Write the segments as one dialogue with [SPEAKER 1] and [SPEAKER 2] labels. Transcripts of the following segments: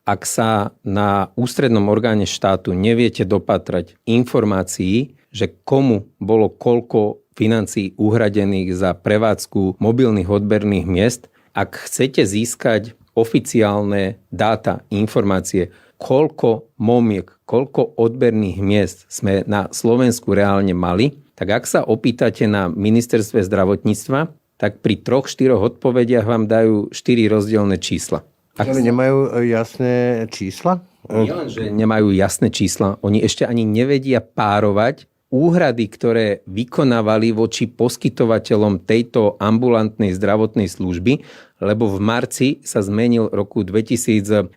[SPEAKER 1] ak sa na ústrednom orgáne štátu neviete dopatrať informácií, že komu bolo koľko financií uhradených za prevádzku mobilných odberných miest, ak chcete získať oficiálne dáta, informácie, koľko momiek, koľko odberných miest sme na Slovensku reálne mali, tak ak sa opýtate na ministerstve zdravotníctva, tak pri 3-4 odpovediach vám dajú 4 rozdielne čísla.
[SPEAKER 2] Ale nemajú jasné čísla?
[SPEAKER 1] Nie len, že nemajú jasné čísla, oni ešte ani nevedia párovať úhrady, ktoré vykonávali voči poskytovateľom tejto ambulantnej zdravotnej služby, lebo v marci sa zmenil roku 2020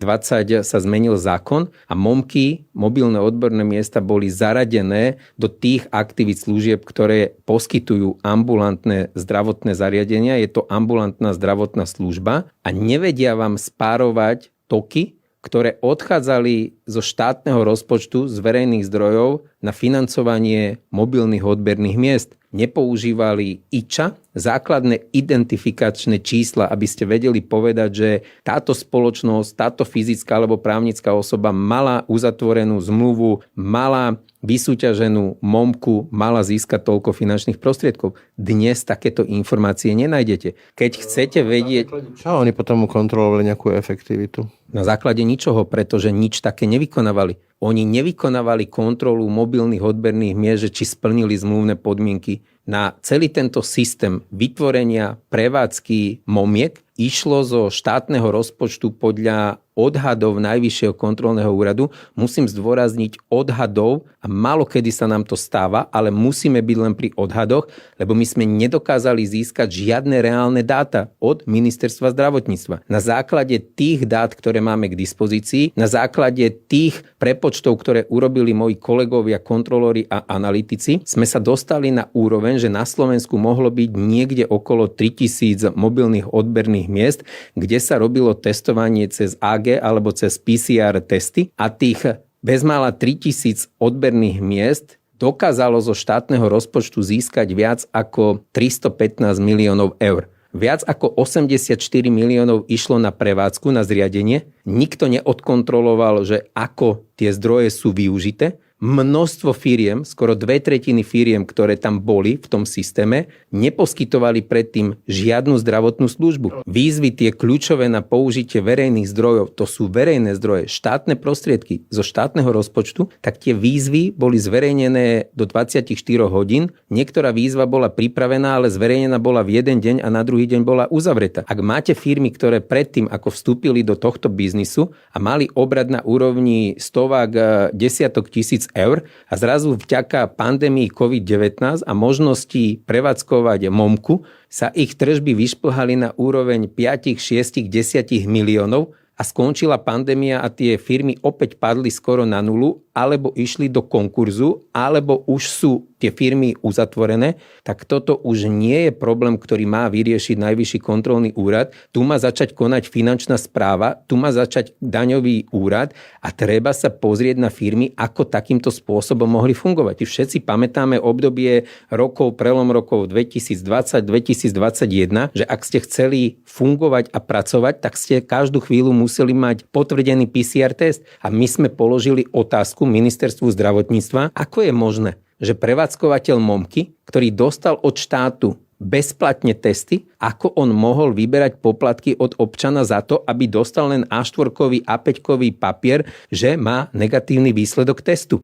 [SPEAKER 1] sa zmenil zákon a MOMky, mobilné odborné miesta, boli zaradené do tých aktivít služieb, ktoré poskytujú ambulantné zdravotné zariadenia. Je to ambulantná zdravotná služba a nevedia vám spárovať toky, ktoré odchádzali zo štátneho rozpočtu z verejných zdrojov na financovanie mobilných odberných miest. Nepoužívali IČA, základné identifikačné čísla, aby ste vedeli povedať, že táto spoločnosť, táto fyzická alebo právnická osoba mala uzatvorenú zmluvu, mala vysúťaženú MOMku, mala získať toľko finančných prostriedkov. Dnes takéto informácie nenájdete. Keď chcete vedieť...
[SPEAKER 2] Čo oni potom kontrolovali nejakú efektivitu?
[SPEAKER 1] Na základe ničoho, pretože nič také nevykonávali. Oni nevykonávali kontrolu mobilných odberných miest, že či splnili zmluvné podmienky. Na celý tento systém vytvorenia prevádzky momiek išlo zo štátneho rozpočtu podľa odhadov Najvyššieho kontrolného úradu. Musím zdôrazniť odhadov a málo kedy sa nám to stáva, ale musíme byť len pri odhadoch, lebo my sme nedokázali získať žiadne reálne dáta od ministerstva zdravotníctva. Na základe tých dát, ktoré máme k dispozícii, na základe tých prepočtov, ktoré urobili moji kolegovia, kontrolóri a analytici, sme sa dostali na úroveň, že na Slovensku mohlo byť niekde okolo 3000 mobilných odberných miest, kde sa robilo testovanie cez AG alebo cez PCR testy a tých bezmála 3000 odberných miest dokázalo zo štátneho rozpočtu získať viac ako 315 miliónov eur. Viac ako 84 miliónov išlo na prevádzku, na zriadenie. Nikto neodkontroloval, že ako tie zdroje sú využité. Množstvo firiem, skoro 2/3 firiem, ktoré tam boli v tom systéme, neposkytovali predtým žiadnu zdravotnú službu. Výzvy tie kľúčové na použitie verejných zdrojov, to sú verejné zdroje, štátne prostriedky zo štátneho rozpočtu, tak tie výzvy boli zverejnené do 24 hodín. Niektorá výzva bola pripravená, ale zverejnená bola v jeden deň a na druhý deň bola uzavretá. Ak máte firmy, ktoré predtým, ako vstúpili do tohto biznisu a mali obrad na úrovni stovák, desiatok tisíc eur a zrazu vďaka pandémii COVID-19 a možnosti prevádzkovať MOMku sa ich tržby vyšplhali na úroveň 5, 6, 10 miliónov a skončila pandémia a tie firmy opäť padli skoro na nulu, alebo išli do konkurzu, alebo už sú tie firmy uzatvorené, tak toto už nie je problém, ktorý má vyriešiť Najvyšší kontrolný úrad. Tu má začať konať finančná správa, tu má začať daňový úrad a treba sa pozrieť na firmy, ako takýmto spôsobom mohli fungovať. Všetci pamätáme obdobie prelom rokov 2020-2021, že ak ste chceli fungovať a pracovať, tak ste každú chvíľu museli mať potvrdený PCR test. A my sme položili otázku ministerstvu zdravotníctva, ako je možné, že prevádzkovateľ MOMky, ktorý dostal od štátu bezplatne testy, ako on mohol vyberať poplatky od občana za to, aby dostal len A4-kový, A5-kový papier, že má negatívny výsledok testu.